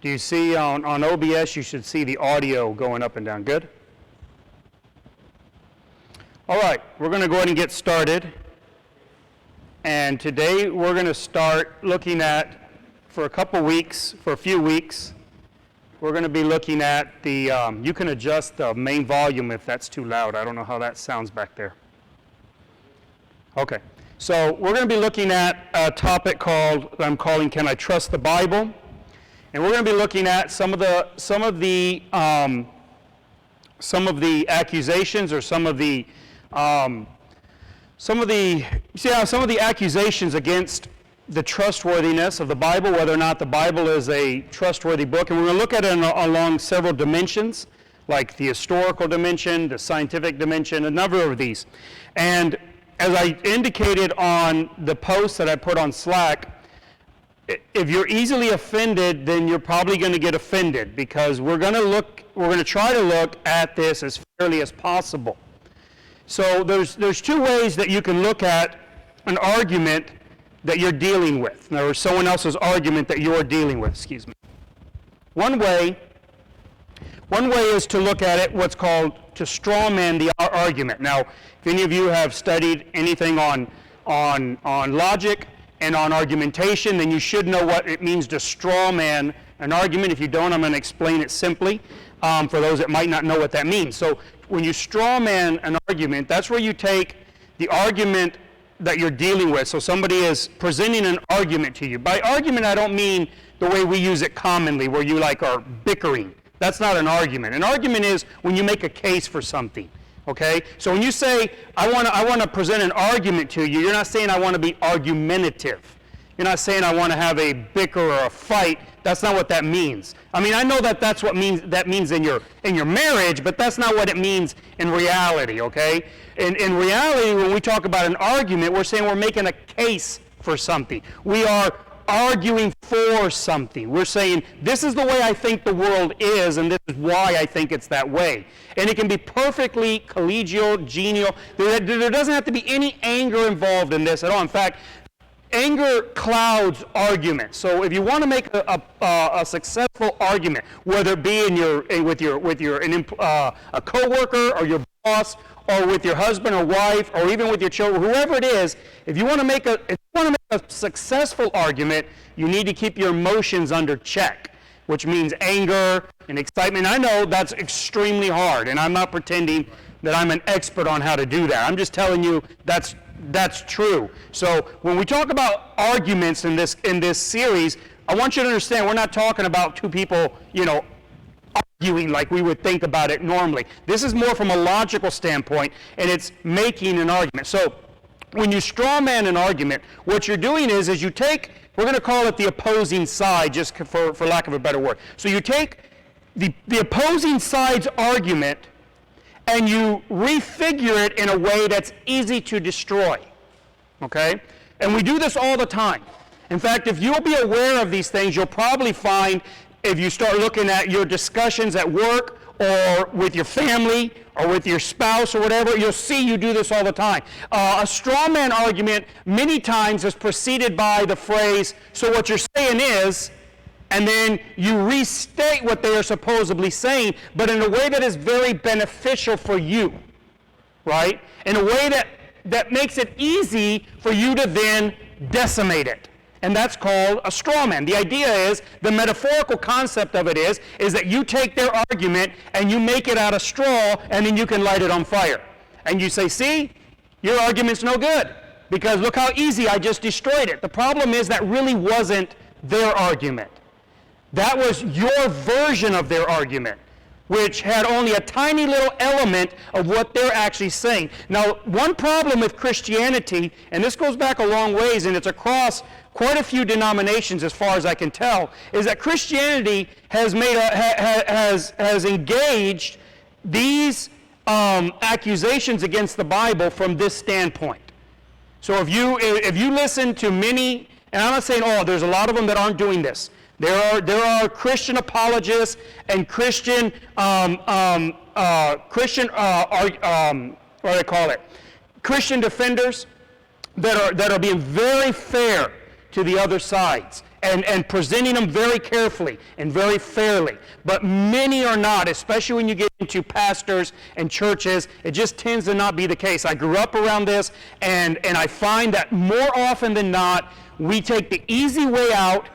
Do you see on OBS, you should see the audio going up and down. Good? All right, we're going to go ahead and get started. And today we're going to start looking at, for a few weeks, we're going to be looking at the, you can adjust the main volume if that's too loud. I don't know how that sounds back there. Okay, so we're going to be looking at a topic I'm calling Can I Trust the Bible? And we're going to be looking at some of the accusations, or some of the accusations against the trustworthiness of the Bible, whether or not the Bible is a trustworthy book. And we're going to look at it along several dimensions, like the historical dimension, the scientific dimension, a number of these. And as I indicated on the post that I put on Slack, if you're easily offended, then you're probably going to get offended, because we're going to try to look at this as fairly as possible. So there's two ways that you can look at an argument that you're dealing with, or someone else's argument that you're dealing with, excuse me. One way is to look at it, what's called to strawman the argument. Now, if any of you have studied anything on logic and on argumentation, then you should know what it means to strawman an argument. If you don't, I'm going to explain it simply for those that might not know what that means. So when you strawman an argument, that's where you take the argument that you're dealing with. So somebody is presenting an argument to you. By argument, I don't mean the way we use it commonly, where you are bickering. That's not an argument. An argument is when you make a case for something. Okay? So when you say, I want to present an argument to you, you're not saying I want to be argumentative. You're not saying I want to have a bicker or a fight. That's not what that means. I mean, I know that's what that means in your marriage, but that's not what it means in reality, okay? In reality, when we talk about an argument, we're saying we're making a case for something. We are arguing for something. We're saying, this is the way I think the world is, and this is why I think it's that way. And it can be perfectly collegial, genial. There doesn't have to be any anger involved in this at all. In fact, anger clouds argument. So if you want to make a successful argument, whether it be a coworker or your boss, or with your husband or wife, or even with your children, whoever it is, if you want to make a successful argument, you need to keep your emotions under check, which means anger and excitement. I know that's extremely hard, and I'm not pretending that I'm an expert on how to do that. I'm just telling you that's true. So when we talk about arguments in this series, I want you to understand we're not talking about two people, arguing like we would think about it normally. This is more from a logical standpoint, and it's making an argument. So when you strawman an argument, what you're doing is you take, we're going to call it the opposing side, just for lack of a better word. So you take the opposing side's argument and you refigure it in a way that's easy to destroy, okay? And we do this all the time. In fact, if you'll be aware of these things, you'll probably find, if you start looking at your discussions at work or with your family or with your spouse or whatever, you'll see you do this all the time. A straw man argument many times is preceded by the phrase, so what you're saying is, and then you restate what they are supposedly saying, but in a way that is very beneficial for you, right? In a way that makes it easy for you to then decimate it. And that's called a straw man. The idea is, the metaphorical concept of it is that you take their argument and you make it out of straw, and then you can light it on fire. And you say, see, your argument's no good, because look how easy I just destroyed it. The problem is that really wasn't their argument. That was your version of their argument, which had only a tiny little element of what they're actually saying. Now, one problem with Christianity, and this goes back a long ways, and it's across quite a few denominations as far as I can tell, is that Christianity has engaged these accusations against the Bible from this standpoint. So if you listen to many, and I'm not saying, there's a lot of them that aren't doing this. There are Christian apologists and Christian Christian defenders that are being very fair to the other sides. and presenting them very carefully and very fairly. But many are not, especially when you get into pastors and churches. It just tends to not be the case. I grew up around this, and I find that more often than not, we take the easy way out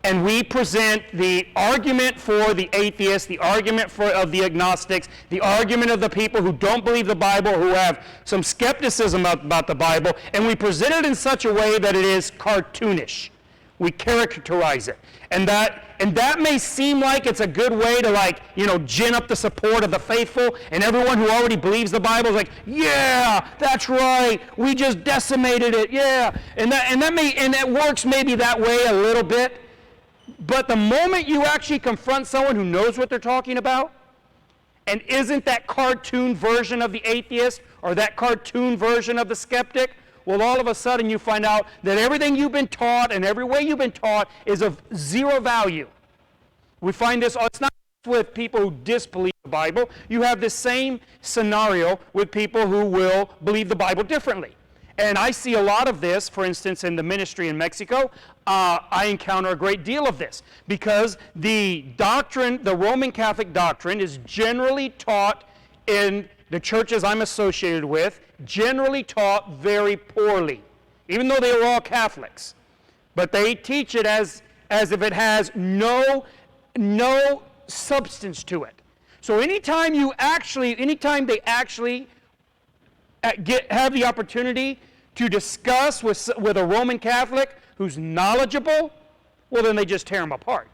and we present the argument for the atheists, the argument of the agnostics, the argument of the people who don't believe the Bible, who have some skepticism about the Bible, and we present it in such a way that it is cartoonish. We characterize it. And that may seem like it's a good way to gin up the support of the faithful, and everyone who already believes the Bible is like, yeah, that's right, we just decimated it, yeah. And that works maybe that way a little bit. But the moment you actually confront someone who knows what they're talking about, and isn't that cartoon version of the atheist or that cartoon version of the skeptic, well, all of a sudden you find out that everything you've been taught and every way you've been taught is of zero value. We find this, it's not with people who disbelieve the Bible. You have the same scenario with people who will believe the Bible differently. And I see a lot of this, for instance, in the ministry in Mexico. I encounter a great deal of this because the doctrine, the Roman Catholic doctrine, is generally taught in the churches I'm associated with, generally taught very poorly, even though they are all Catholics. But they teach it as if it has no substance to it. So anytime they actually have the opportunity to discuss with a Roman Catholic who's knowledgeable, well, then they just tear them apart.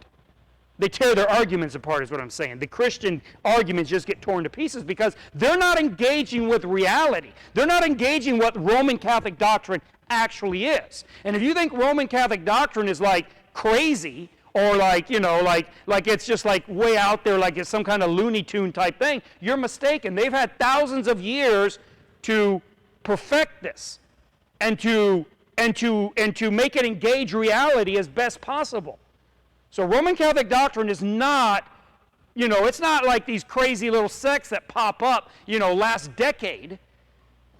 They tear their arguments apart is what I'm saying. The Christian arguments just get torn to pieces because they're not engaging with reality. They're not engaging what Roman Catholic doctrine actually is. And if you think Roman Catholic doctrine is like crazy or like it's just like way out there, like it's some kind of Looney Tune type thing, you're mistaken. They've had thousands of years to perfect this and to make it engage reality as best possible. So Roman Catholic doctrine is not, it's not like these crazy little sects that pop up, last decade.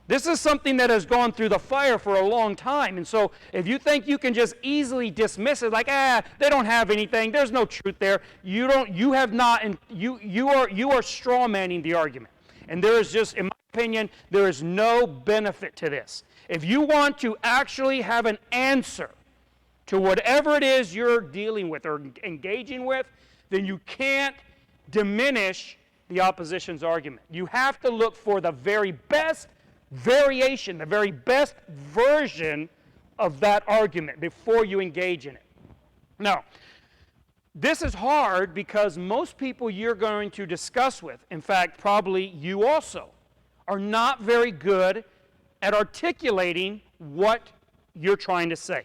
This is something that has gone through the fire for a long time. And so if you think you can just easily dismiss it like, they don't have anything, there's no truth there, you are straw manning the argument. And there is just, in my opinion, there is no benefit to this. If you want to actually have an answer to whatever it is you're dealing with or engaging with, then you can't diminish the opposition's argument. You have to look for the very best variation, the very best version of that argument before you engage in it. Now, this is hard because most people you're going to discuss with, in fact, probably you also, are not very good at articulating what you're trying to say.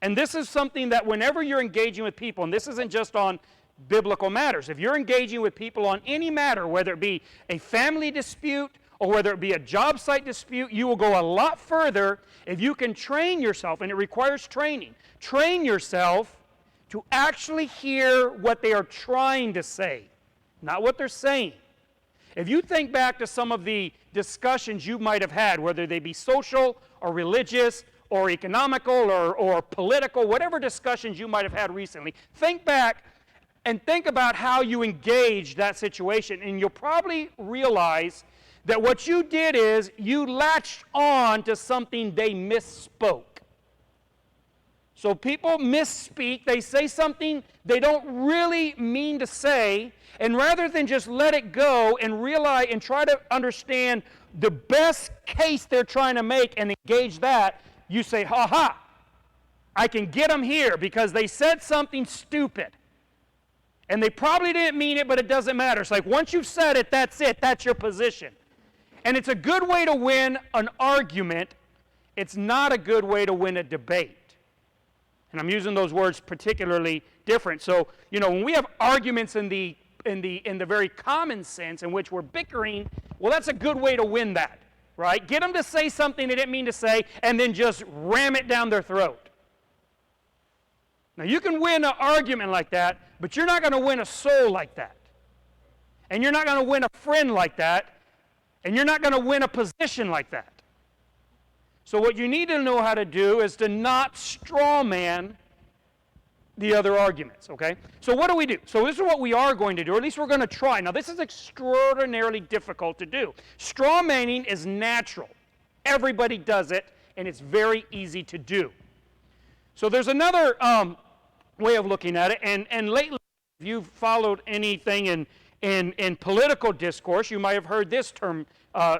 And this is something that whenever you're engaging with people, and this isn't just on biblical matters, if you're engaging with people on any matter, whether it be a family dispute or whether it be a job site dispute, you will go a lot further if you can train yourself, and it requires training. Train yourself to actually hear what they are trying to say, not what they're saying. If you think back to some of the discussions you might have had, whether they be social or religious or economical or political, whatever discussions you might have had recently, think back and think about how you engaged that situation, and you'll probably realize that what you did is you latched on to something they misspoke. So people misspeak, they say something they don't really mean to say, and rather than just let it go and realize and try to understand the best case they're trying to make and engage that, you say, ha, I can get them here because they said something stupid. And they probably didn't mean it, but it doesn't matter. It's like once you've said it, that's your position. And it's a good way to win an argument. It's not a good way to win a debate. And I'm using those words particularly different. So, when we have arguments in the very common sense in which we're bickering, well, that's a good way to win that, right? Get them to say something they didn't mean to say and then just ram it down their throat. Now, you can win an argument like that, but you're not going to win a soul like that. And you're not going to win a friend like that. And you're not going to win a position like that. So what you need to know how to do is to not straw man the other arguments, okay? So what do we do? So this is what we are going to do, or at least we're going to try. Now, this is extraordinarily difficult to do. Straw manning is natural. Everybody does it, and it's very easy to do. So there's another way of looking at it, and lately, if you've followed anything in political discourse, you might have heard this term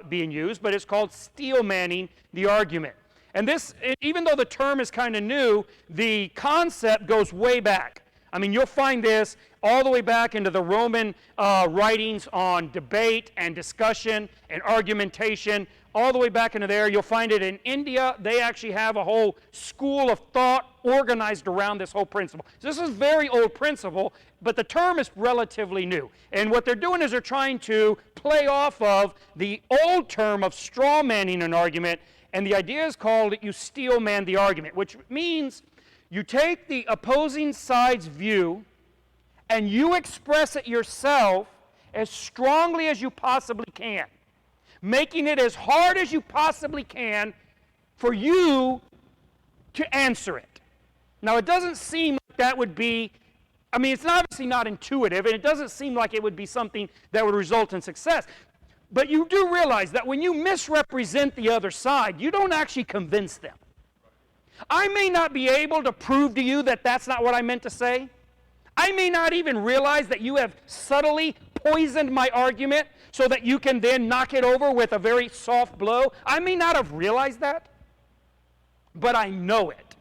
being used, but it's called steel manning the argument. And this, even though the term is kind of new, the concept goes way back. I mean, you'll find this all the way back into the Roman writings on debate and discussion and argumentation, all the way back into there. You'll find it in India. They actually have a whole school of thought organized around this whole principle. So this is a very old principle, but the term is relatively new. And what they're doing is they're trying to play off of the old term of straw manning an argument, and the idea is called you steel man the argument, which means you take the opposing side's view and you express it yourself as strongly as you possibly can, making it as hard as you possibly can for you to answer it. Now, it doesn't seem like that would be, I mean, it's obviously not intuitive, and it doesn't seem like it would be something that would result in success. But you do realize that when you misrepresent the other side, you don't actually convince them. I may not be able to prove to you that that's not what I meant to say. I may not even realize that you have subtly poisoned my argument so that you can then knock it over with a very soft blow. I may not have realized that, but I know it.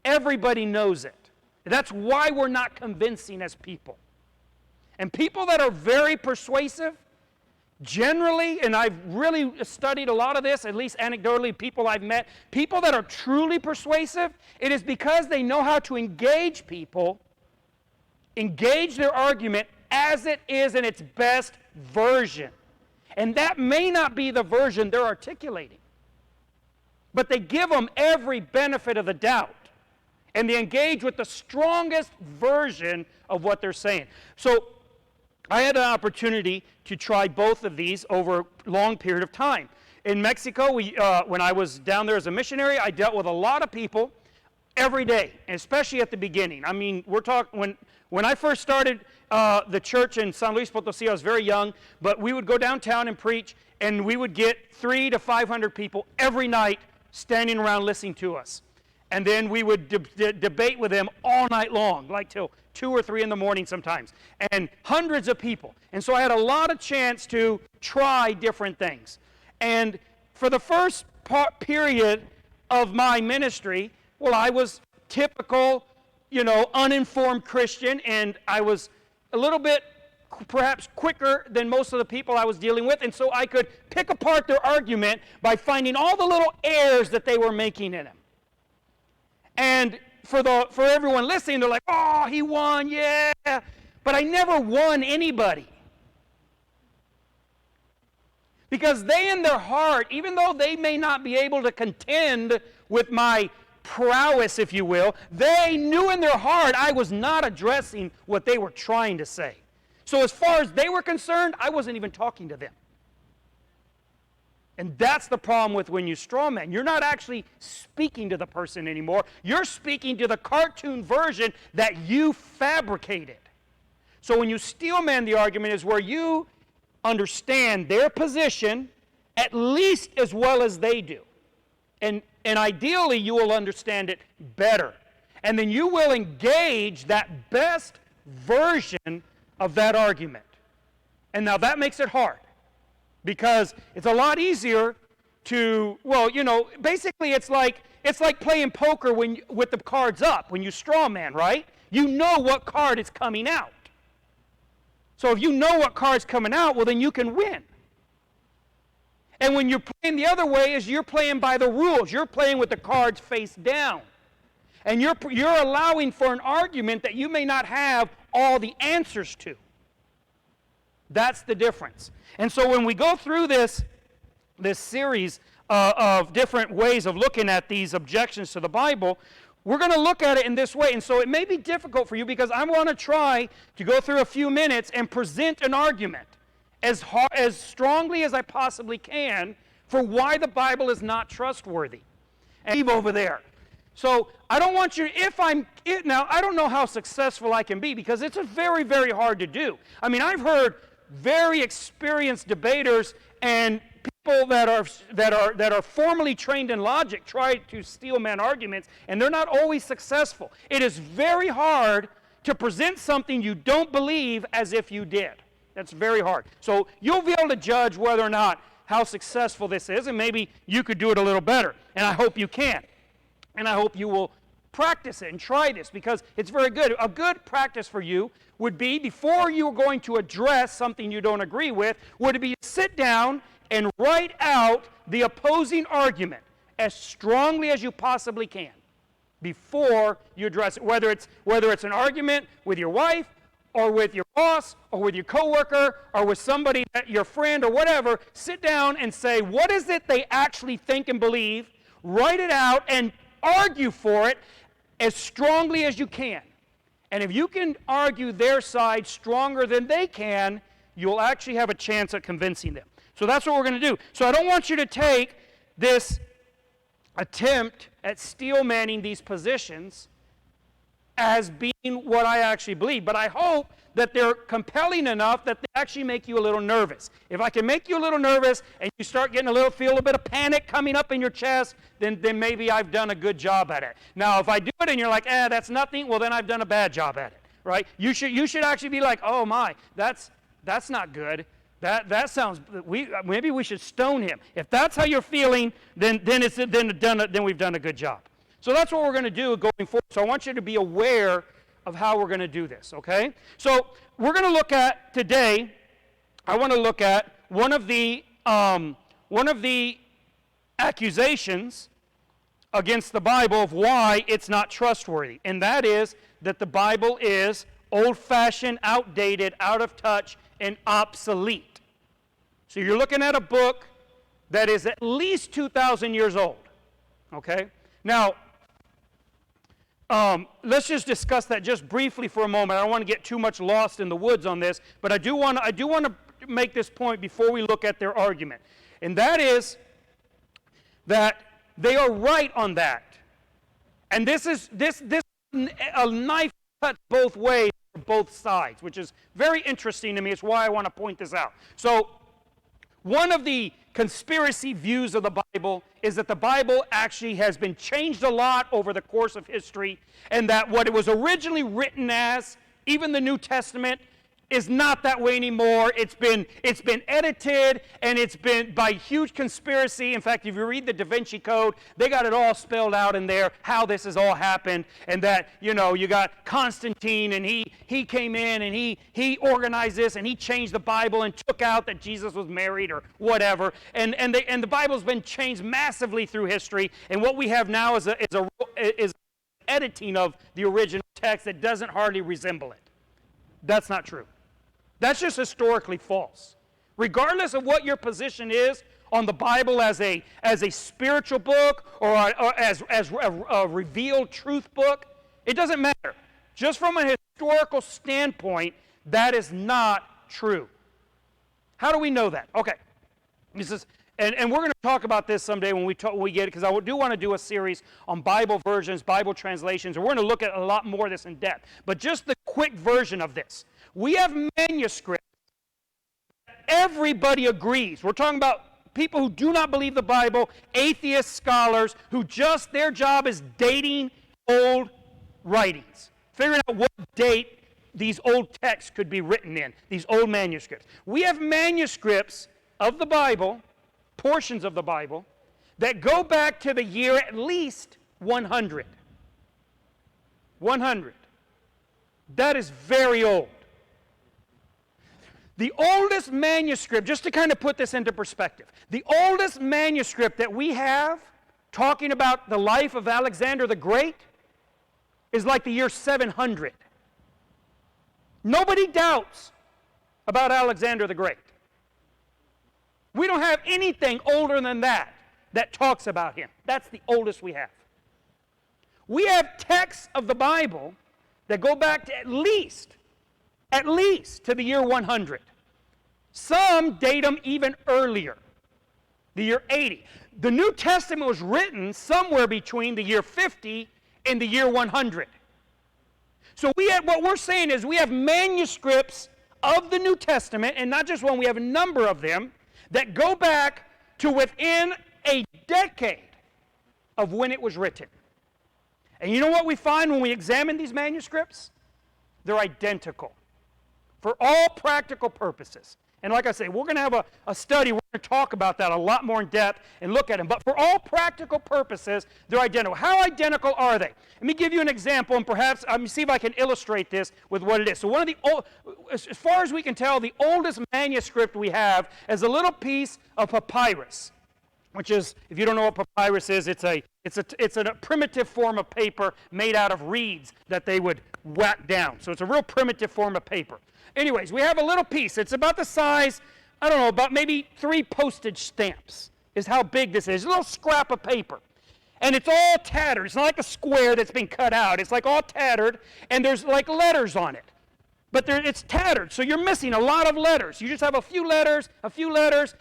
Everybody knows it. That's why we're not convincing as people. And people that are very persuasive, generally, and I've really studied a lot of this, at least anecdotally, people I've met, people that are truly persuasive, it is because they know how to engage people, engage their argument as it is in its best version. And that may not be the version they're articulating, but they give them every benefit of the doubt, and they engage with the strongest version of what they're saying. So I had an opportunity to try both of these over a long period of time. In Mexico, when I was down there as a missionary, I dealt with a lot of people every day, especially at the beginning. I mean, we're talking, when I first started the church in San Luis Potosí, I was very young, but we would go downtown and preach, and we would get 300 to 500 people every night standing around listening to us. And then we would debate with them all night long, like till 2 or 3 in the morning sometimes, and hundreds of people. And so I had a lot of chance to try different things. And for the first period of my ministry, well, I was typical, uninformed Christian, and I was a little bit perhaps quicker than most of the people I was dealing with, and so I could pick apart their argument by finding all the little errors that they were making in it. And for everyone listening, they're like, oh, he won, yeah. But I never won anybody. Because they in their heart, even though they may not be able to contend with my prowess, if you will, they knew in their heart I was not addressing what they were trying to say. So as far as they were concerned, I wasn't even talking to them. And that's the problem with when you straw man. You're not actually speaking to the person anymore. You're speaking to the cartoon version that you fabricated. So when you steel man the argument is where you understand their position at least as well as they do. And ideally you will understand it better. And then you will engage that best version of that argument. And now that makes it hard. Because it's a lot easier to, basically it's like playing poker with the cards up when you straw man, right? You know what card is coming out. So if you know what card's coming out, well, then you can win. And when you're playing the other way is you're playing by the rules. You're playing with the cards face down. And you're allowing for an argument that you may not have all the answers to. That's the difference. And so when we go through this series of different ways of looking at these objections to the Bible, we're going to look at it in this way. And so it may be difficult for you because I want to try to go through a few minutes and present an argument as strongly as I possibly can for why the Bible is not trustworthy. And over there. So I don't want you, now I don't know how successful I can be because it's very, very hard to do. I mean, I've heard very experienced debaters and people that are formally trained in logic try to steel man arguments, and they're not always successful. It is very hard to present something you don't believe as if you did. That's very hard. So you'll be able to judge whether or not how successful this is, and maybe you could do it a little better. And I hope you can. And I hope you will practice it and try this because it's very good. A good practice for you would be, before you're going to address something you don't agree with, would be to sit down and write out the opposing argument as strongly as you possibly can before you address it. Whether it's an argument with your wife, or with your boss, or with your coworker, or with somebody, your friend, or whatever, sit down and say, what is it they actually think and believe? Write it out and argue for it as strongly as you can. And if you can argue their side stronger than they can, you'll actually have a chance at convincing them. So that's what we're going to do. So I don't want you to take this attempt at steel manning these positions as being what I actually believe. But I hope that they're compelling enough that they actually make you a little nervous. If I can make you a little nervous and you start getting feel a bit of panic coming up in your chest, then maybe I've done a good job at it. Now, if I do it and you're like, that's nothing, well, then I've done a bad job at it, right? You should actually be like, oh my, that's not good. That sounds, maybe we should stone him. If that's how you're feeling, then we've done a good job. So that's what we're going to do going forward. So I want you to be aware of how we're going to do this, okay? So we're going to look at today, I want to look at one of the accusations against the Bible of why it's not trustworthy, and that is that the Bible is old-fashioned, outdated, out of touch, and obsolete. So you're looking at a book that is at least 2,000 years old, okay? Now, let's just discuss that just briefly for a moment. I don't want to get too much lost in the woods on this, but I do want to make this point before we look at their argument, and that is that they are right on that. And this a knife cuts both ways for both sides, which is very interesting to me. It's why I want to point this out. So, one of the conspiracy views of the Bible is that the Bible actually has been changed a lot over the course of history, and that what it was originally written as, even the New Testament, is not that way anymore. It's been edited, and it's been by huge conspiracy. In fact, if you read the Da Vinci Code, they got it all spelled out in there, how this has all happened, and that, you got Constantine, and he came in, and he organized this, and he changed the Bible and took out that Jesus was married or whatever, and the Bible's been changed massively through history, and what we have now is editing of the original text that doesn't hardly resemble it. That's not true. That's just historically false. Regardless of what your position is on the Bible as a spiritual book or as a revealed truth book, it doesn't matter. Just from a historical standpoint, that is not true. How do we know that? Okay. This is, and we're going to talk about this someday when we get it, because I do want to do a series on Bible versions, Bible translations, and we're going to look at a lot more of this in depth. But just the quick version of this. We have manuscripts that everybody agrees. We're talking about people who do not believe the Bible, atheist scholars, who their job is dating old writings, figuring out what date these old texts could be written in, these old manuscripts. We have manuscripts of the Bible, portions of the Bible, that go back to the year at least 100. 100. That is very old. The oldest manuscript, just to kind of put this into perspective, the oldest manuscript that we have talking about the life of Alexander the Great is like the year 700. Nobody doubts about Alexander the Great. We don't have anything older than that talks about him. That's the oldest we have. We have texts of the Bible that go back to at least to the year 100. Some date them even earlier, the year 80. the New Testament was written somewhere between the year 50 and the year 100. So what we're saying is we have manuscripts of the New Testament, and not just one, we have a number of them, that go back to within a decade of when it was written. And you know what we find when we examine these manuscripts? They're identical for all practical purposes. And like I say, we're going to have a study. We're going to talk about that a lot more in depth and look at them. But for all practical purposes, they're identical. How identical are they? Let me give you an example, and perhaps see if I can illustrate this with what it is. So one of the as far as we can tell, the oldest manuscript we have is a little piece of papyrus, which is, if you don't know what papyrus is, it's a primitive form of paper made out of reeds that they would whack down. So it's a real primitive form of paper. Anyways, we have a little piece. It's about the size, I don't know, about maybe 3 postage stamps is how big this is. A little scrap of paper. And it's all tattered. It's not like a square that's been cut out. It's like all tattered, and there's like letters on it. But it's tattered, so you're missing a lot of letters. You just have a few letters,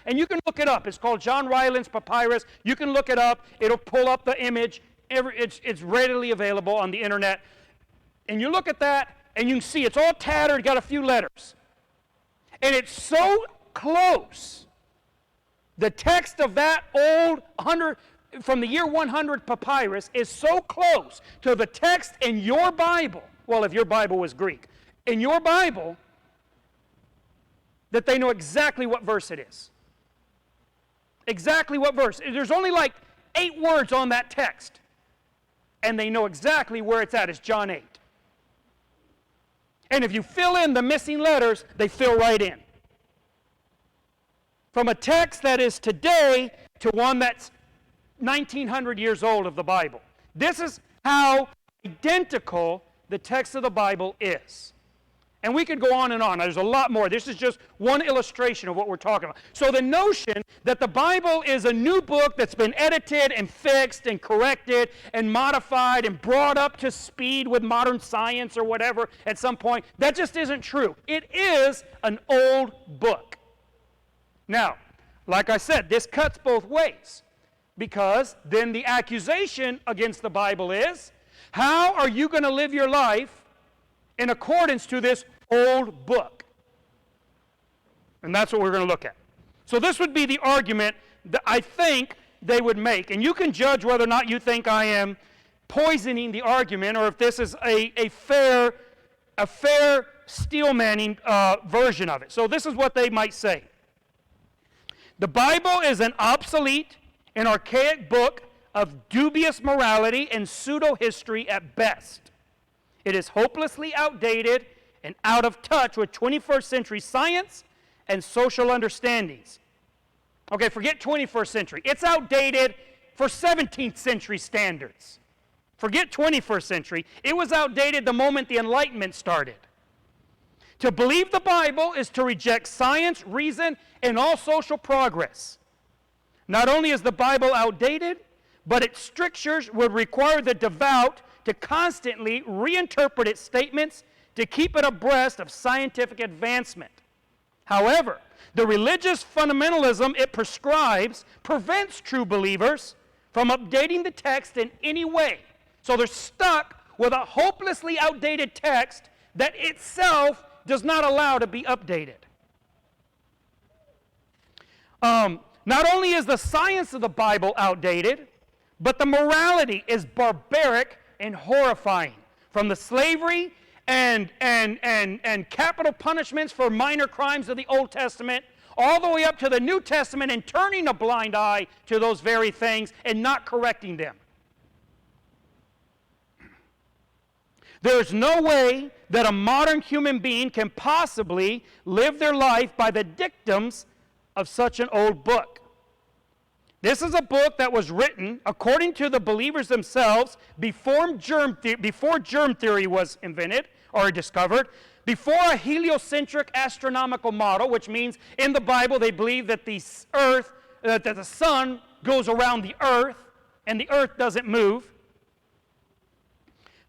and you can look it up. It's called John Ryland's Papyrus. You can look it up. It'll pull up the image. It's readily available on the internet. And you look at that, and you can see it's all tattered, got a few letters. And it's so close. The text of that old from the year 100 papyrus is so close to the text in your Bible, well, if your Bible was Greek, in your Bible, that they know exactly what verse it is. Exactly what verse. There's only like 8 words on that text, and they know exactly where it's at. It's John 8. And if you fill in the missing letters, they fill right in. From a text that is today to one that's 1900 years old of the Bible. This is how identical the text of the Bible is. And we could go on and on. There's a lot more. This is just one illustration of what we're talking about. So the notion that the Bible is a new book that's been edited and fixed and corrected and modified and brought up to speed with modern science or whatever at some point, that just isn't true. It is an old book. Now, like I said, this cuts both ways, because then the accusation against the Bible is, how are you going to live your life in accordance to this old book? And that's what we're going to look at. So this would be the argument that I think they would make. And you can judge whether or not you think I am poisoning the argument, or if this is a fair steel-manning version of it. So this is what they might say. The Bible is an obsolete and archaic book of dubious morality and pseudo-history at best. It is hopelessly outdated and out of touch with 21st century science and social understandings. Okay, forget 21st century. It's outdated for 17th century standards. Forget 21st century. It was outdated the moment the Enlightenment started. To believe the Bible is to reject science, reason, and all social progress. Not only is the Bible outdated, but its strictures would require the devout to constantly reinterpret its statements to keep it abreast of scientific advancement. However, the religious fundamentalism it prescribes prevents true believers from updating the text in any way. So they're stuck with a hopelessly outdated text that itself does not allow to be updated. Not only is the science of the Bible outdated, but the morality is barbaric and horrifying. From the slavery and capital punishments for minor crimes of the Old Testament, all the way up to the New Testament, and turning a blind eye to those very things and not correcting them. There's no way that a modern human being can possibly live their life by the dictums of such an old book. This is a book that was written, according to the believers themselves, before germ theory was invented or discovered, before a heliocentric astronomical model, which means in the Bible they believe that the sun goes around the earth and the earth doesn't move.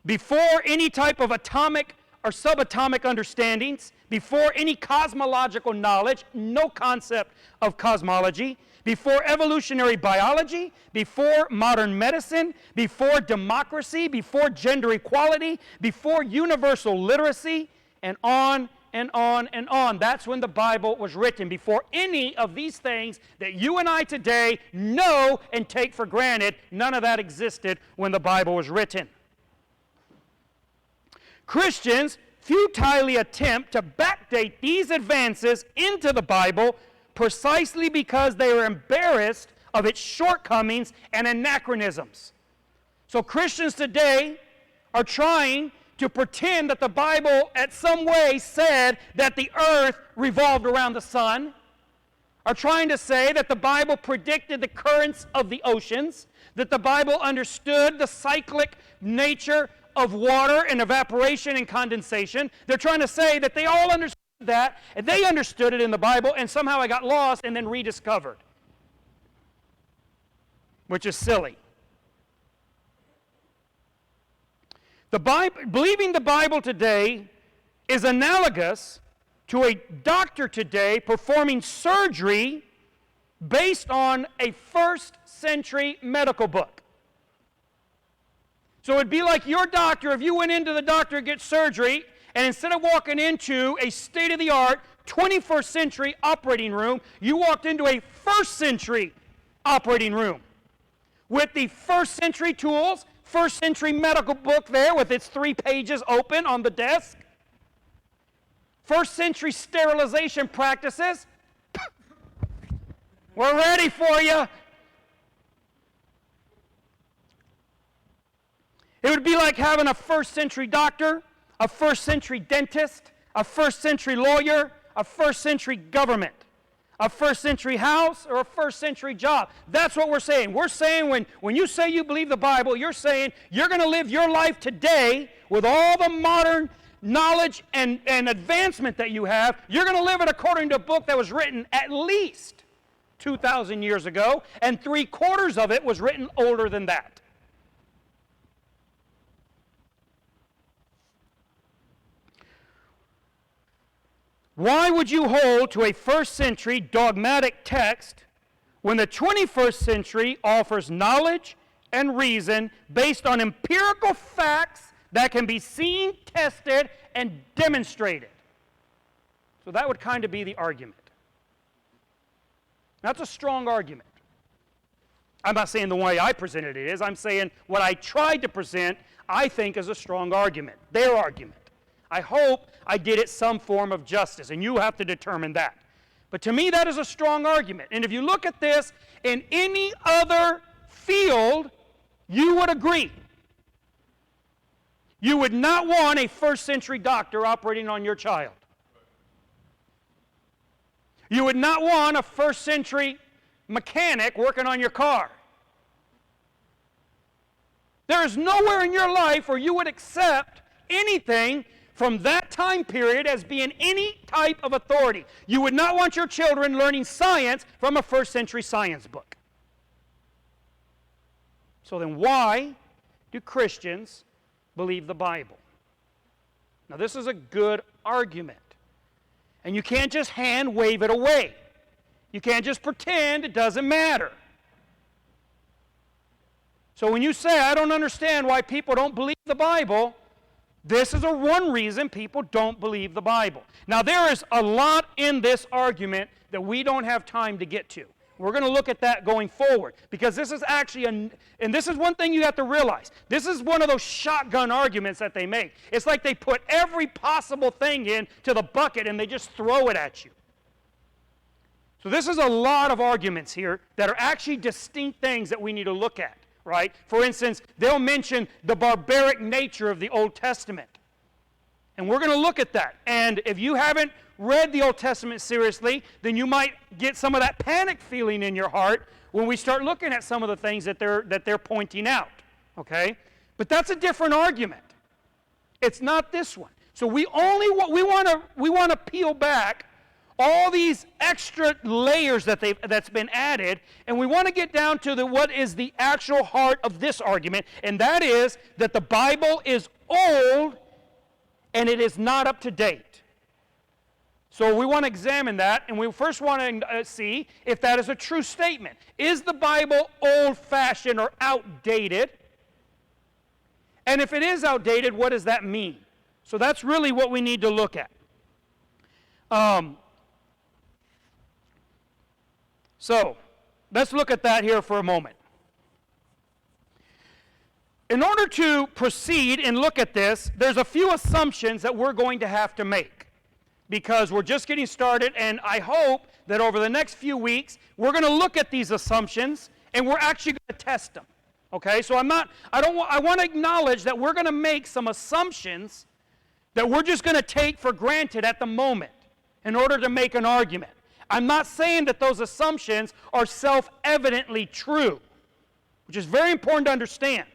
Before any type of atomic or subatomic understandings, before any cosmological knowledge, no concept of cosmology, before evolutionary biology, before modern medicine, before democracy, before gender equality, before universal literacy, and on and on and on. That's when the Bible was written, before any of these things that you and I today know and take for granted. None of that existed when the Bible was written. Christians futilely attempt to backdate these advances into the Bible precisely because they are embarrassed of its shortcomings and anachronisms. So Christians today are trying to pretend that the Bible at some way said that the earth revolved around the sun, are trying to say that the Bible predicted the currents of the oceans, that the Bible understood the cyclic nature of water and evaporation and condensation. They're trying to say that they all understood that, and they understood it in the Bible, and somehow it got lost and then rediscovered, which is silly. Believing the Bible today is analogous to a doctor today performing surgery based on a first-century medical book. So it'd be like your doctor, if you went into the doctor to get surgery, and instead of walking into a state-of-the-art 21st century operating room, you walked into a first century operating room with the first century tools, first century medical book there with its 3 pages open on the desk, first century sterilization practices. We're ready for you. It would be like having a first century doctor, a first century dentist, a first century lawyer, a first century government, a first century house, or a first century job. That's what we're saying. We're saying when you say you believe the Bible, you're saying you're going to live your life today with all the modern knowledge and advancement that you have. You're going to live it according to a book that was written at least 2,000 years ago, and 3/4 of it was written older than that. Why would you hold to a first century dogmatic text when the 21st century offers knowledge and reason based on empirical facts that can be seen, tested, and demonstrated? So that would kind of be the argument. That's a strong argument. I'm not saying the way I presented it is. I'm saying what I tried to present, I think, is a strong argument. Their argument. I hope I did it some form of justice, and you have to determine that. But to me, that is a strong argument. And if you look at this in any other field, you would agree. You would not want a first century doctor operating on your child. You would not want a first century mechanic working on your car. There is nowhere in your life where you would accept anything from that time period as being any type of authority. You would not want your children learning science from a first century science book. So then why do Christians believe the Bible? Now this is a good argument. And you can't just hand wave it away. You can't just pretend it doesn't matter. So when you say, I don't understand why people don't believe the Bible, this is one reason people don't believe the Bible. Now, there is a lot in this argument that we don't have time to get to. We're going to look at that going forward, because this is actually, and this is one thing you have to realize. This is one of those shotgun arguments that they make. It's like they put every possible thing into the bucket and they just throw it at you. So this is a lot of arguments here that are actually distinct things that we need to look at. Right? For instance, they'll mention the barbaric nature of the Old Testament. And we're going to look at that. And if you haven't read the Old Testament seriously, then you might get some of that panic feeling in your heart when we start looking at some of the things that they're pointing out. Okay? But that's a different argument. It's not this one. So we want to peel back all these extra layers that's been added, and we want to get down to what is the actual heart of this argument, and that is that the Bible is old and it is not up to date. So we want to examine that, and we first want to see if that is a true statement. Is the Bible old-fashioned or outdated? And if it is outdated, what does that mean? So that's really what we need to look at. So let's look at that here for a moment. In order to proceed and look at this, there's a few assumptions that we're going to have to make, because we're just getting started, and I hope that over the next few weeks we're going to look at these assumptions and we're actually going to test them. Okay? So I want to acknowledge that we're going to make some assumptions that we're just going to take for granted at the moment in order to make an argument. I'm not saying that those assumptions are self-evidently true, which is very important to understand.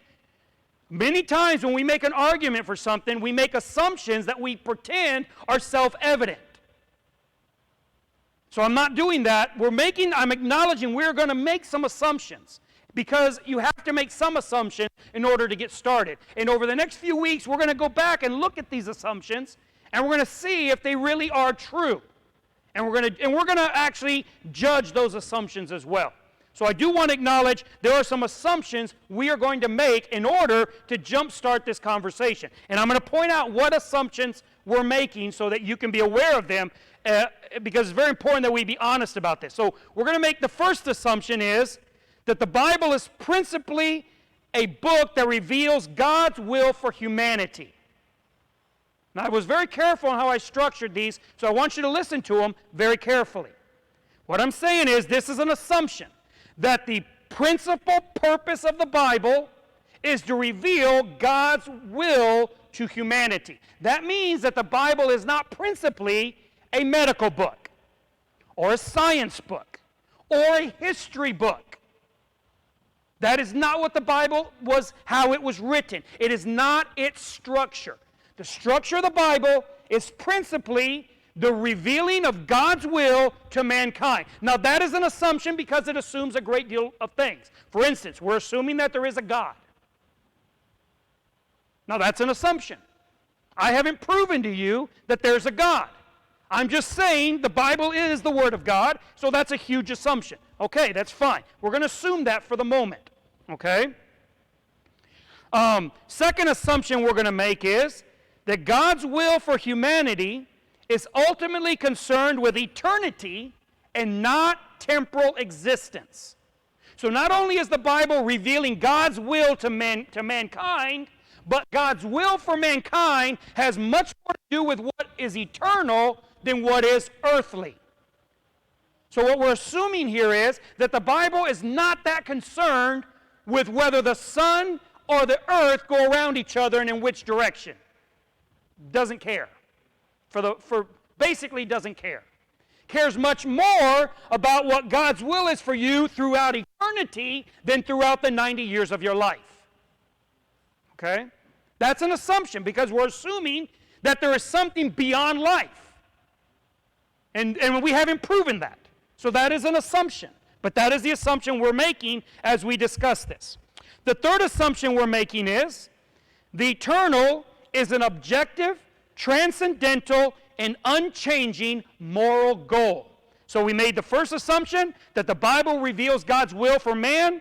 Many times when we make an argument for something, we make assumptions that we pretend are self-evident. So I'm not doing that. I'm acknowledging we're going to make some assumptions, because you have to make some assumptions in order to get started. And over the next few weeks, we're going to go back and look at these assumptions, and we're going to see if they really are true. And we're going to actually judge those assumptions as well. So I do want to acknowledge there are some assumptions we are going to make in order to jumpstart this conversation. And I'm going to point out what assumptions we're making so that you can be aware of them, because it's very important that we be honest about this. So we're going to make the first assumption is that the Bible is principally a book that reveals God's will for humanity. Now, I was very careful on how I structured these, so I want you to listen to them very carefully. What I'm saying is this is an assumption that the principal purpose of the Bible is to reveal God's will to humanity. That means that the Bible is not principally a medical book, or a science book, or a history book. That is not what the Bible was, how it was written. It is not its structure. The structure of the Bible is principally the revealing of God's will to mankind. Now, that is an assumption because it assumes a great deal of things. For instance, we're assuming that there is a God. Now, that's an assumption. I haven't proven to you that there's a God. I'm just saying the Bible is the Word of God, so that's a huge assumption. Okay, that's fine. We're going to assume that for the moment. Okay? Second assumption we're going to make is that God's will for humanity is ultimately concerned with eternity and not temporal existence. So not only is the Bible revealing God's will to mankind, but God's will for mankind has much more to do with what is eternal than what is earthly. So what we're assuming here is that the Bible is not that concerned with whether the sun or the earth go around each other and in which direction. Doesn't care. Basically doesn't care. Cares much more about what God's will is for you throughout eternity than throughout the 90 years of your life. Okay? That's an assumption because we're assuming that there is something beyond life. And we haven't proven that. So that is an assumption. But that is the assumption we're making as we discuss this. The third assumption we're making is the eternal is an objective, transcendental, and unchanging moral goal. So we made the first assumption that the Bible reveals God's will for man.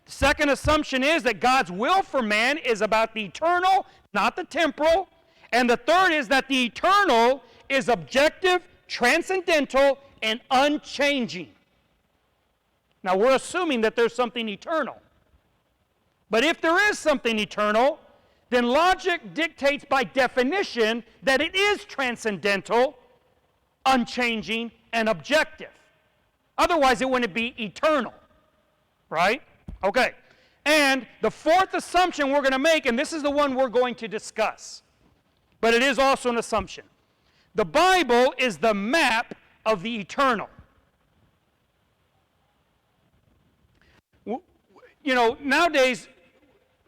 The second assumption is that God's will for man is about the eternal, not the temporal. And the third is that the eternal is objective, transcendental, and unchanging. Now we're assuming that there's something eternal. But if there is something eternal, then logic dictates by definition that it is transcendental, unchanging, and objective. Otherwise, it wouldn't be eternal. Right? Okay. And the fourth assumption we're going to make, and this is the one we're going to discuss, but it is also an assumption. The Bible is the map of the eternal. You know, nowadays,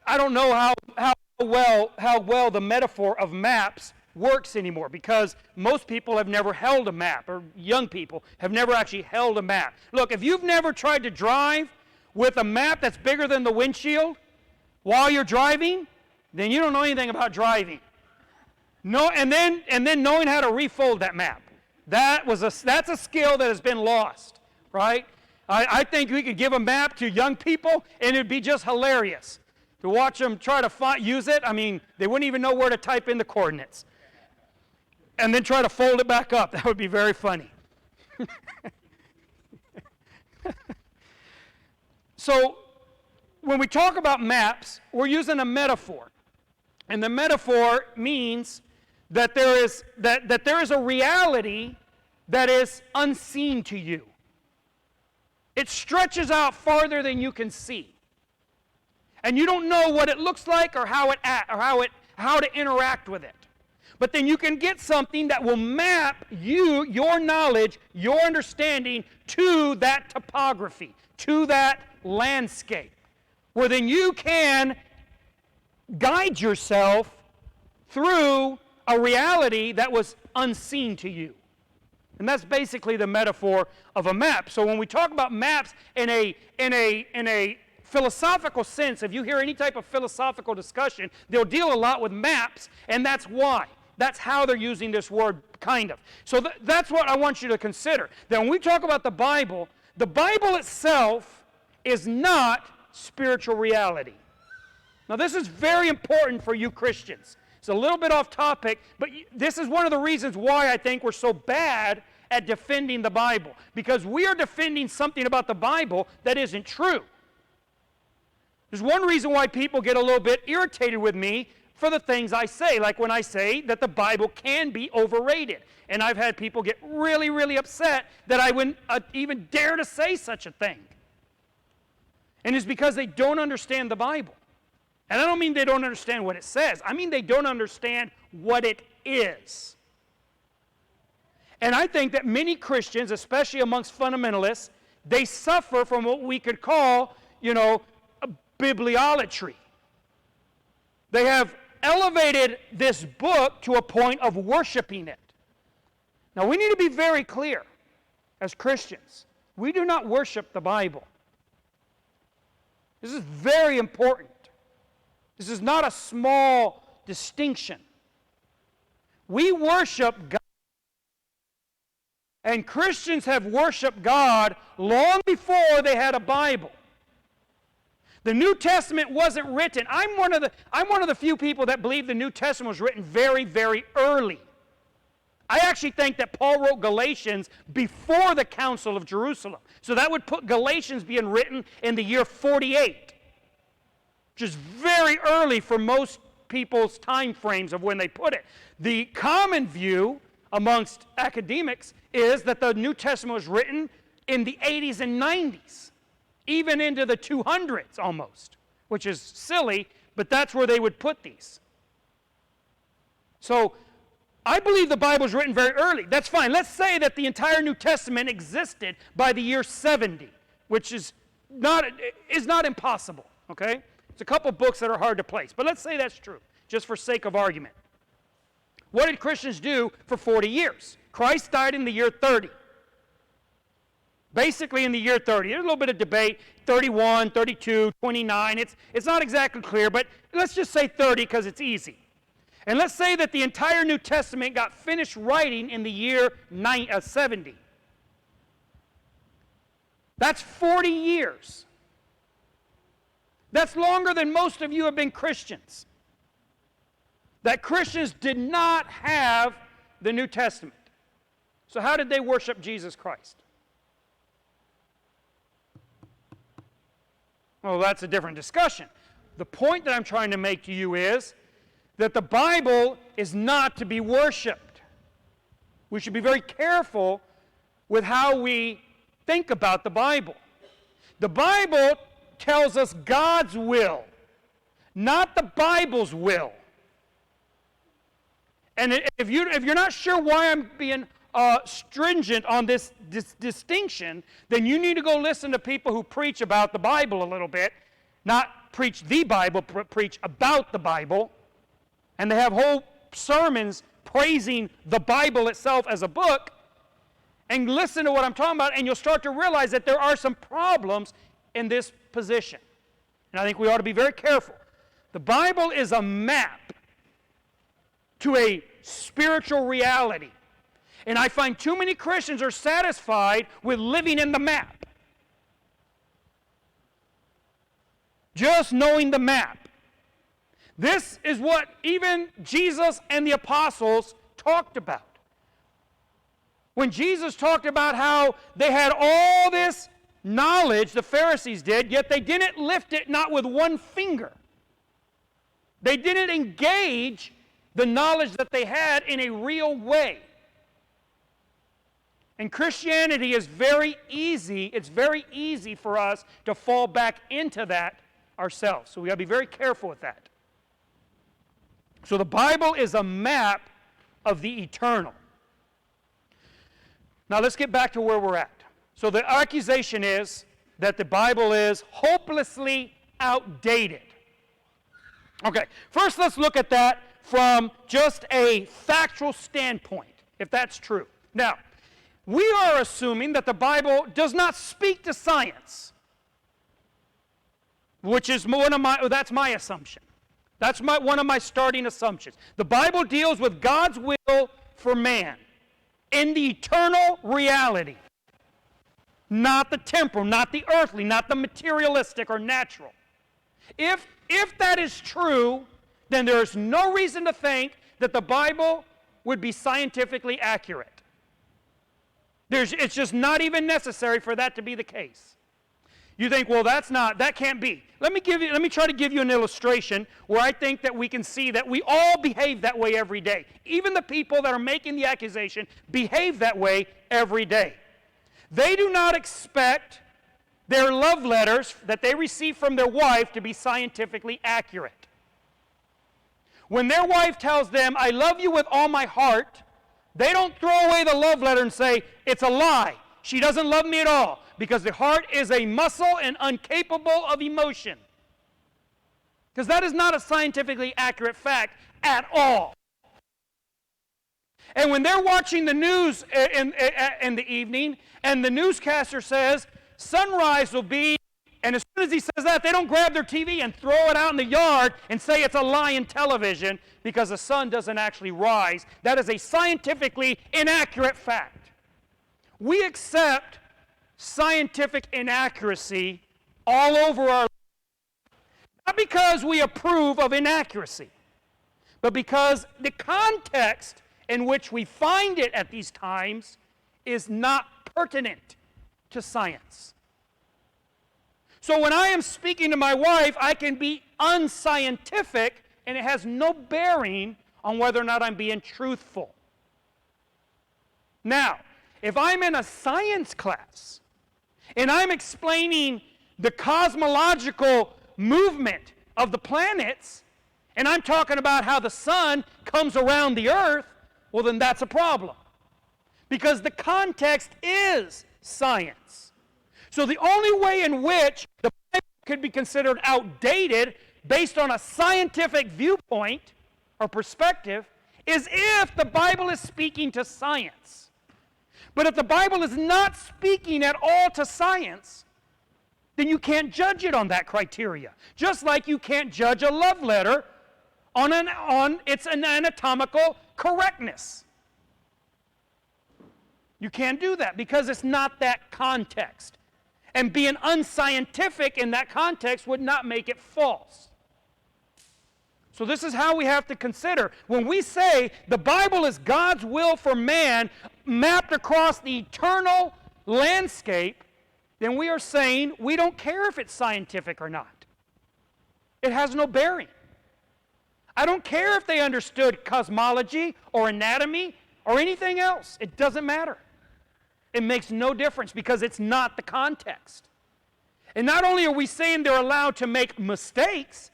I don't know how well the metaphor of maps works anymore because most people have never held a map, or young people have never actually held a map. Look, if you've never tried to drive with a map that's bigger than the windshield while you're driving, then you don't know anything about driving. No, and then knowing how to refold that map. That's a skill that has been lost, right? I think we could give a map to young people, and it'd be just hilarious to watch them try to use it. I mean, they wouldn't even know where to type in the coordinates. And then try to fold it back up. That would be very funny. So, when we talk about maps, we're using a metaphor. And the metaphor means that there is a reality that is unseen to you. It stretches out farther than you can see. And you don't know what it looks like or how to interact with it. But then you can get something that will map your knowledge, your understanding to that topography, to that landscape, where then you can guide yourself through a reality that was unseen to you. And that's basically the metaphor of a map. So when we talk about maps in a philosophical sense, if you hear any type of philosophical discussion, they'll deal a lot with maps, and that's why. That's how they're using this word, kind of. So that's what I want you to consider. That when we talk about the Bible itself is not spiritual reality. Now, this is very important for you Christians. It's a little bit off topic, but this is one of the reasons why I think we're so bad at defending the Bible. Because we are defending something about the Bible that isn't true. There's one reason why people get a little bit irritated with me for the things I say, like when I say that the Bible can be overrated. And I've had people get really, really upset that I wouldn't even dare to say such a thing. And it's because they don't understand the Bible. And I don't mean they don't understand what it says. I mean they don't understand what it is. And I think that many Christians, especially amongst fundamentalists, they suffer from what we could call, bibliolatry. They have elevated this book to a point of worshiping it. Now, we need to be very clear as Christians. We do not worship the Bible. This is very important. This is not a small distinction. We worship God. And Christians have worshiped God long before they had a Bible. The New Testament wasn't written. I'm one of the few people that believe the New Testament was written very, very early. I actually think that Paul wrote Galatians before the Council of Jerusalem. So that would put Galatians being written in the year 48, which is very early for most people's time frames of when they put it. The common view amongst academics is that the New Testament was written in the 80s and 90s. Even into the 200s almost, which is silly, but that's where they would put these. So I believe the Bible was written very early. That's fine. Let's say that the entire New Testament existed by the year 70, which is not impossible, okay? It's a couple books that are hard to place, but let's say that's true, just for sake of argument. What did Christians do for 40 years? Christ died in the year 30. Basically in the year 30. There's a little bit of debate, 31, 32, 29. It's not exactly clear, but let's just say 30 because it's easy. And let's say that the entire New Testament got finished writing in the year 70. That's 40 years. That's longer than most of you have been Christians. That Christians did not have the New Testament. So how did they worship Jesus Christ? Well, that's a different discussion. The point that I'm trying to make to you is that the Bible is not to be worshiped. We should be very careful with how we think about the Bible. The Bible tells us God's will, not the Bible's will. And if you're not sure why I'm being stringent on this distinction, then you need to go listen to people who preach about the Bible a little bit. Not preach the Bible, preach about the Bible. And they have whole sermons praising the Bible itself as a book. And listen to what I'm talking about, and you'll start to realize that there are some problems in this position. And I think we ought to be very careful. The Bible is a map to a spiritual reality. And I find too many Christians are satisfied with living in the map. Just knowing the map. This is what even Jesus and the apostles talked about. When Jesus talked about how they had all this knowledge, the Pharisees did, yet they didn't lift it not with one finger. They didn't engage the knowledge that they had in a real way. And Christianity is very easy. It's very easy for us to fall back into that ourselves. So we got to be very careful with that. So the Bible is a map of the eternal. Now let's get back to where we're at. So the accusation is that the Bible is hopelessly outdated. Okay, first let's look at that from just a factual standpoint, if that's true. Now, we are assuming that the Bible does not speak to science, which is that's my assumption. That's one of my starting assumptions. The Bible deals with God's will for man in the eternal reality, not the temporal, not the earthly, not the materialistic or natural. If that is true, then there is no reason to think that the Bible would be scientifically accurate. It's just not even necessary for that to be the case. You think, well, that can't be. Let me try to give you an illustration where I think that we can see that we all behave that way every day. Even the people that are making the accusation behave that way every day. They do not expect their love letters that they receive from their wife to be scientifically accurate. When their wife tells them, I love you with all my heart, they don't throw away the love letter and say, it's a lie. She doesn't love me at all. Because the heart is a muscle and incapable of emotion. Because that is not a scientifically accurate fact at all. And when they're watching the news in the evening, and the newscaster says, sunrise will be, and as soon as he says that, they don't grab their TV and throw it out in the yard and say it's a lie in television because the sun doesn't actually rise. That is a scientifically inaccurate fact. We accept scientific inaccuracy all over our lives. Not because we approve of inaccuracy, but because the context in which we find it at these times is not pertinent to science. So when I am speaking to my wife, I can be unscientific, and it has no bearing on whether or not I'm being truthful. Now, if I'm in a science class, and I'm explaining the cosmological movement of the planets, and I'm talking about how the sun comes around the earth, well, then that's a problem. Because the context is science. So the only way in which the Bible could be considered outdated based on a scientific viewpoint or perspective is if the Bible is speaking to science. But if the Bible is not speaking at all to science, then you can't judge it on that criteria. Just like you can't judge a love letter on its anatomical correctness. You can't do that because it's not that context. And being unscientific in that context would not make it false. So this is how we have to consider. When we say the Bible is God's will for man mapped across the eternal landscape, then we are saying we don't care if it's scientific or not. It has no bearing. I don't care if they understood cosmology or anatomy or anything else. It doesn't matter. It makes no difference because it's not the context. And not only are we saying they're allowed to make mistakes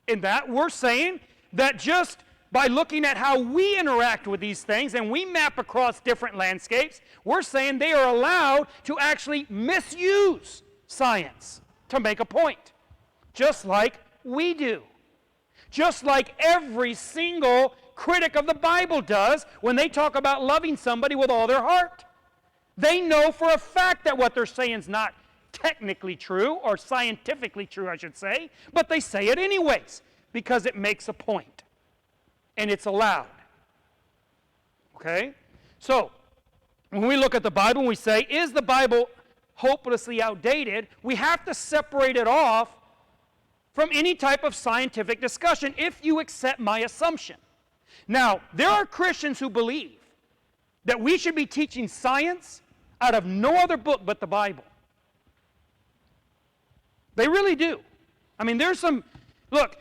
in that, we're saying that just by looking at how we interact with these things and we map across different landscapes, we're saying they are allowed to actually misuse science to make a point, just like we do. Just like every single critic of the Bible does when they talk about loving somebody with all their heart. They know for a fact that what they're saying is not technically true, or scientifically true, I should say, but they say it anyways because it makes a point, and it's allowed. Okay? So, when we look at the Bible and we say, is the Bible hopelessly outdated? We have to separate it off from any type of scientific discussion if you accept my assumption. Now, there are Christians who believe that we should be teaching science out of no other book but the Bible. They really do. I mean, there's some, look,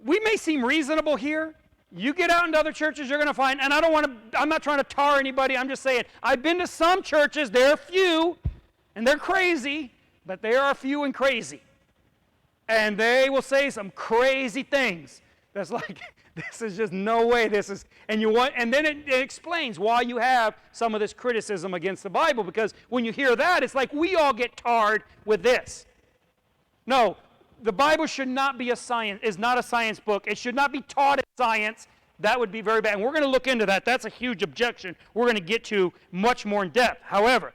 we may seem reasonable here. You get out into other churches, you're going to find, and I'm not trying to tar anybody, I'm just saying, I've been to some churches, there are few, and they're crazy, but they are few and crazy. And they will say some crazy things. That's like, this is just no way, this is, and then it explains why you have some of this criticism against the Bible, because when you hear that, it's like we all get tarred with this. No, the Bible should not be is not a science book. It should not be taught as science. That would be very bad. And we're going to look into that. That's a huge objection we're going to get to much more in depth. However,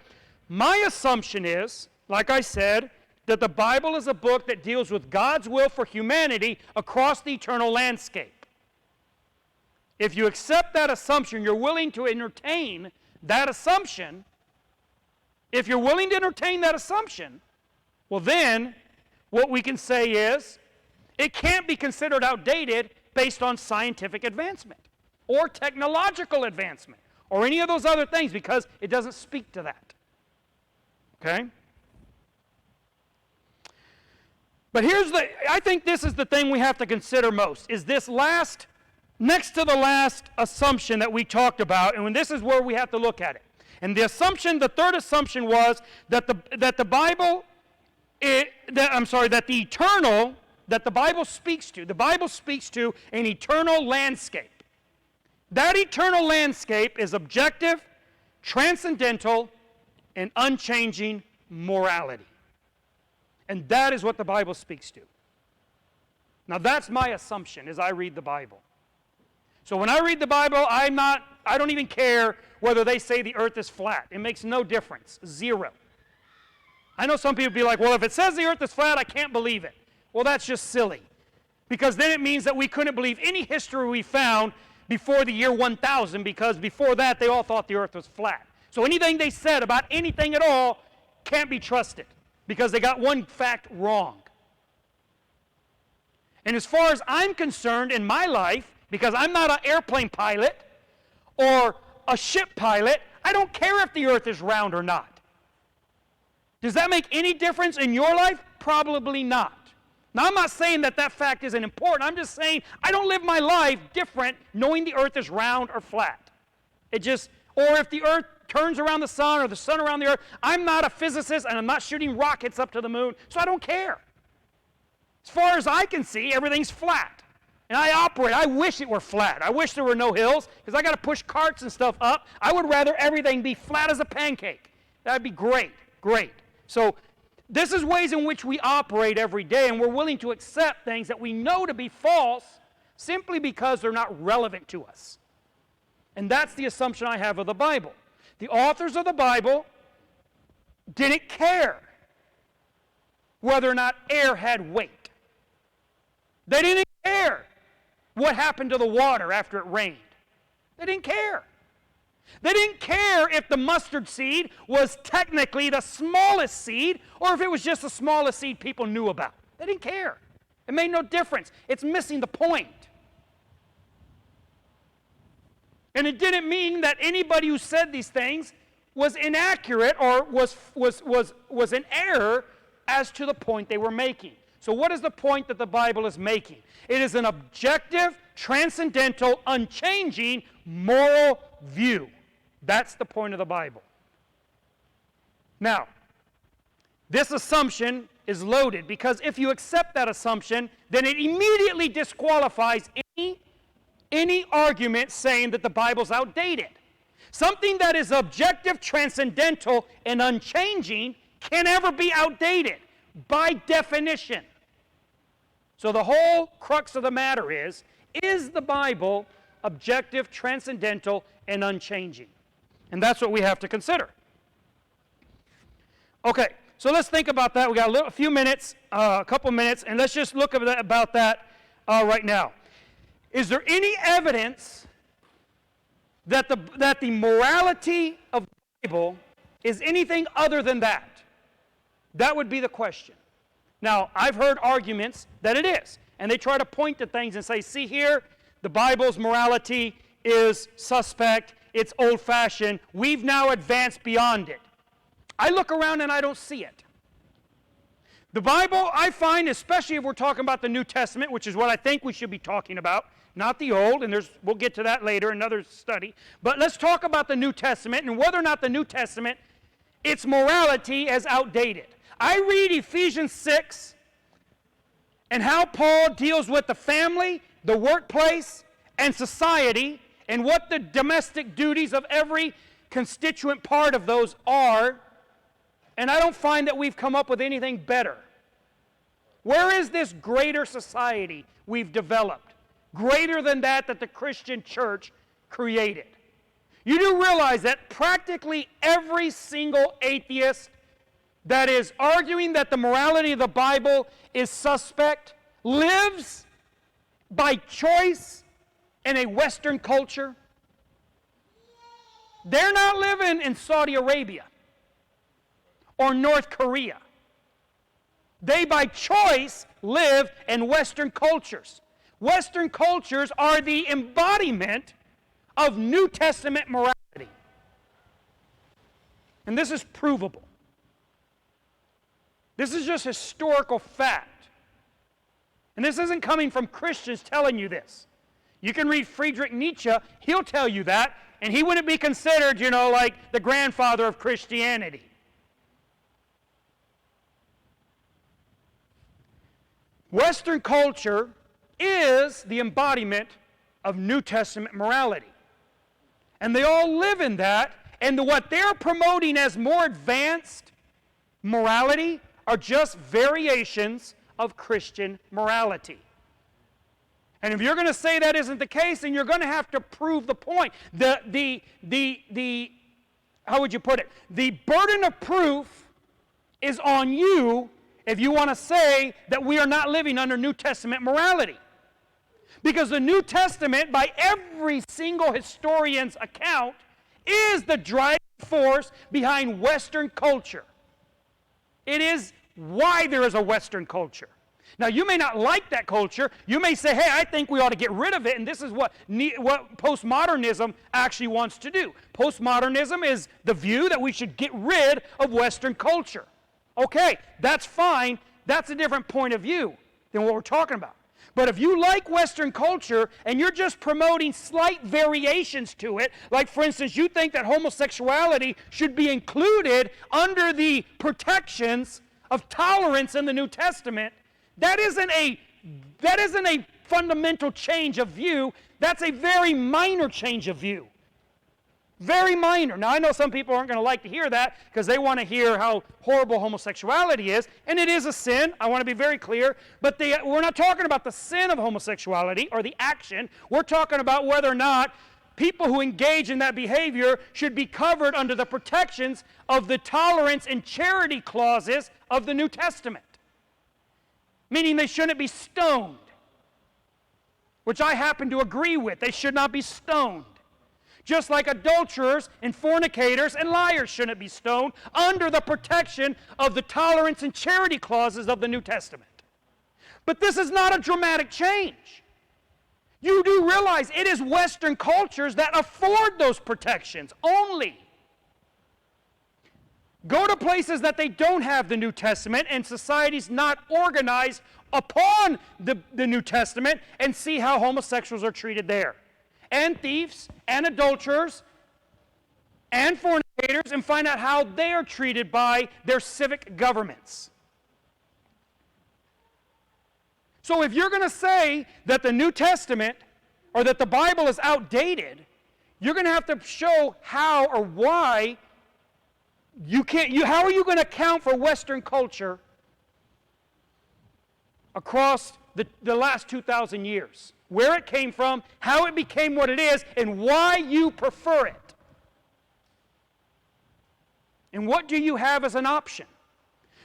my assumption is, like I said, that the Bible is a book that deals with God's will for humanity across the eternal landscape. If you accept that assumption, you're willing to entertain that assumption, if you're willing to entertain that assumption, well then, what we can say is, it can't be considered outdated based on scientific advancement or technological advancement or any of those other things, because it doesn't speak to that. Okay? But I think this is the thing we have to consider most, is this next to the last assumption that we talked about, and this is where we have to look at it. And the third assumption was that the Bible, that the eternal, that the Bible speaks to an eternal landscape. That eternal landscape is objective, transcendental, and unchanging morality. And that is what the Bible speaks to. Now that's my assumption as I read the Bible. So when I read the Bible, I don't even care whether they say the earth is flat. It makes no difference. Zero. I know some people be like, well, if it says the earth is flat, I can't believe it. Well, that's just silly. Because then it means that we couldn't believe any history we found before the year 1000, because before that they all thought the earth was flat. So anything they said about anything at all can't be trusted, because they got one fact wrong. And as far as I'm concerned in my life, because I'm not an airplane pilot or a ship pilot, I don't care if the earth is round or not. Does that make any difference in your life? Probably not. Now, I'm not saying that fact isn't important. I'm just saying I don't live my life different knowing the earth is round or flat. Or if the earth turns around the sun or the sun around the earth, I'm not a physicist and I'm not shooting rockets up to the moon, so I don't care. As far as I can see, everything's flat. And I wish it were flat. I wish there were no hills, because I got to push carts and stuff up. I would rather everything be flat as a pancake. That'd be great, great. So this is ways in which we operate every day, and we're willing to accept things that we know to be false simply because they're not relevant to us. And that's the assumption I have of the Bible. The authors of the Bible didn't care whether or not air had weight. They didn't care what happened to the water after it rained. They didn't care. They didn't care if the mustard seed was technically the smallest seed or if it was just the smallest seed people knew about. They didn't care. It made no difference. It's missing the point. And it didn't mean that anybody who said these things was inaccurate or was in error as to the point they were making. So what is the point that the Bible is making? It is an objective, transcendental, unchanging moral view. That's the point of the Bible. Now, this assumption is loaded, because if you accept that assumption, then it immediately disqualifies any argument saying that the Bible's outdated. Something that is objective, transcendental, and unchanging can never be outdated by definition. So the whole crux of the matter is the Bible objective, transcendental, and unchanging? And that's what we have to consider. Okay, so let's think about that. We got a few minutes, a couple minutes, and let's just look about that right now. Is there any evidence that the morality of the Bible is anything other than that? That would be the question. Now, I've heard arguments that it is, and they try to point to things and say, see here, the Bible's morality is suspect, it's old-fashioned, we've now advanced beyond it. I look around and I don't see it. The Bible, I find, especially if we're talking about the New Testament, which is what I think we should be talking about, not the Old, and we'll get to that later, another study, but let's talk about the New Testament and whether or not the New Testament, its morality is outdated. I read Ephesians 6 and how Paul deals with the family, the workplace, and society, and what the domestic duties of every constituent part of those are, and I don't find that we've come up with anything better. Where is this greater society we've developed? Greater than that the Christian church created. You do realize that practically every single atheist that is arguing that the morality of the Bible is suspect lives by choice in a Western culture. They're not living in Saudi Arabia or North Korea. They by choice live in Western cultures. Western cultures are the embodiment of New Testament morality. And this is provable. This is just historical fact. And this isn't coming from Christians telling you this. You can read Friedrich Nietzsche, he'll tell you that, and he wouldn't be considered, like the grandfather of Christianity. Western culture is the embodiment of New Testament morality. And they all live in that, and what they're promoting as more advanced morality are just variations of Christian morality. And if you're going to say that isn't the case, then you're going to have to prove the point. How would you put it? The burden of proof is on you if you want to say that we are not living under New Testament morality. Because the New Testament, by every single historian's account, is the driving force behind Western culture. It is why there is a Western culture. Now, you may not like that culture. You may say, hey, I think we ought to get rid of it, and this is what postmodernism actually wants to do. Postmodernism is the view that we should get rid of Western culture. Okay, that's fine. That's a different point of view than what we're talking about. But if you like Western culture and you're just promoting slight variations to it, like for instance, you think that homosexuality should be included under the protections of tolerance in the New Testament, that isn't a fundamental change of view. That's a very minor change of view. Very minor. Now, I know some people aren't going to like to hear that because they want to hear how horrible homosexuality is, and it is a sin. I want to be very clear. But we're not talking about the sin of homosexuality or the action. We're talking about whether or not people who engage in that behavior should be covered under the protections of the tolerance and charity clauses of the New Testament. Meaning they shouldn't be stoned, which I happen to agree with. They should not be stoned. Just like adulterers and fornicators and liars shouldn't be stoned under the protection of the tolerance and charity clauses of the New Testament. But this is not a dramatic change. You do realize it is Western cultures that afford those protections only. Go to places that they don't have the New Testament and societies not organized upon the New Testament and see how homosexuals are treated there. And thieves, and adulterers, and fornicators, and find out how they are treated by their civic governments. So if you're going to say that the New Testament, or that the Bible is outdated, you're going to have to show how or why how are you going to account for Western culture across the last 2,000 years? Where it came from, how it became what it is, and why you prefer it. And what do you have as an option?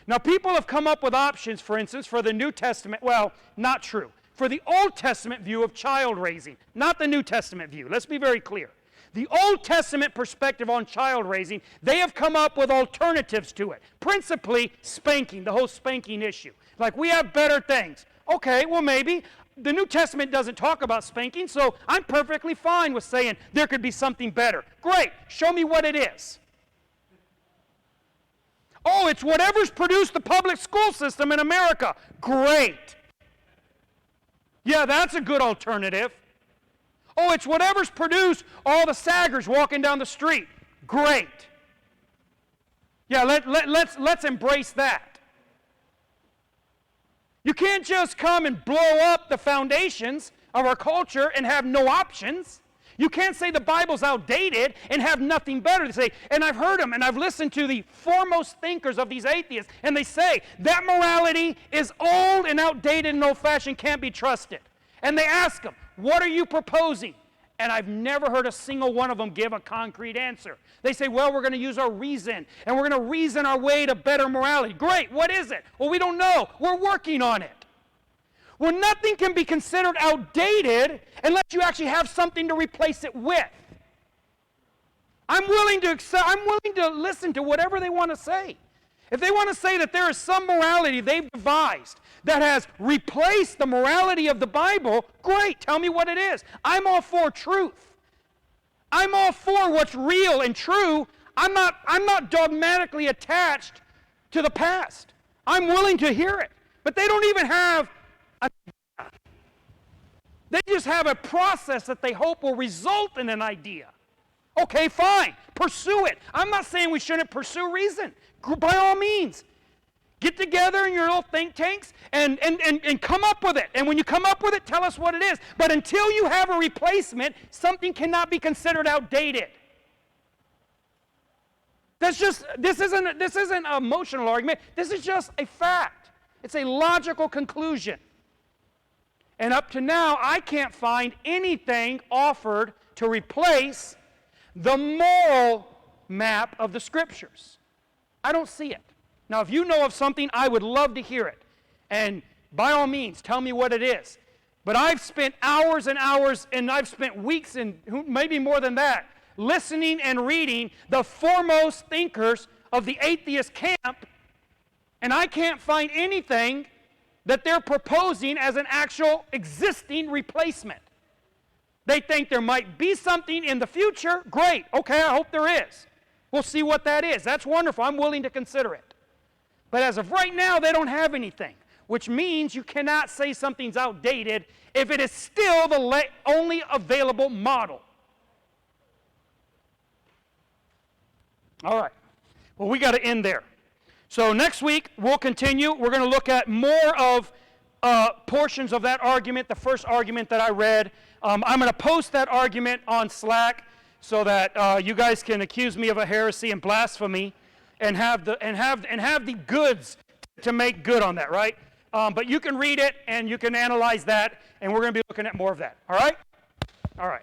Now, people have come up with options, for instance, for the New Testament. Well, not true. For the Old Testament view of child raising, not the New Testament view. Let's be very clear. The Old Testament perspective on child raising, they have come up with alternatives to it. Principally, spanking, the whole spanking issue. Like, we have better things. Okay, well, maybe. The New Testament doesn't talk about spanking, so I'm perfectly fine with saying there could be something better. Great, show me what it is. Oh, it's whatever's produced the public school system in America. Great. Yeah, that's a good alternative. Oh, it's whatever's produced all the saggers walking down the street. Great. Yeah, let's embrace that. You can't just come and blow up the foundations of our culture and have no options. You can't say the Bible's outdated and have nothing better to say. And I've heard them, and I've listened to the foremost thinkers of these atheists, and they say that morality is old and outdated and old-fashioned, can't be trusted. And they ask them, what are you proposing? And I've never heard a single one of them give a concrete answer. They say, well, we're going to use our reason, and we're going to reason our way to better morality. Great, what is it? Well, we don't know. We're working on it. Well, nothing can be considered outdated unless you actually have something to replace it with. I'm willing to listen to whatever they want to say. If they want to say that there is some morality they've devised that has replaced the morality of the Bible, great, tell me what it is. I'm all for truth. I'm all for what's real and true. I'm not dogmatically attached to the past. I'm willing to hear it. But they don't even have they just have a process that they hope will result in an idea. Okay, fine. Pursue it. I'm not saying we shouldn't pursue reason. By all means. Get together in your little think tanks and come up with it. And when you come up with it, tell us what it is. But until you have a replacement, something cannot be considered outdated. This isn't an emotional argument. This is just a fact. It's a logical conclusion. And up to now, I can't find anything offered to replace the moral map of the Scriptures. I don't see it. Now, if you know of something, I would love to hear it. And by all means, tell me what it is. But I've spent hours and hours, and I've spent weeks and maybe more than that, listening and reading the foremost thinkers of the atheist camp, and I can't find anything that they're proposing as an actual existing replacement. They think there might be something in the future. Great. Okay, I hope there is. We'll see what that is. That's wonderful. I'm willing to consider it. But as of right now, they don't have anything, which means you cannot say something's outdated if it is still the only available model. All right. Well, we got to end there. So next week, we'll continue. We're going to look at more of portions of that argument, the first argument that I read. I'm going to post that argument on Slack so that you guys can accuse me of a heresy and blasphemy and have the goods to make good on that, right? But you can read it and you can analyze that, and we're going to be looking at more of that. All right? All right.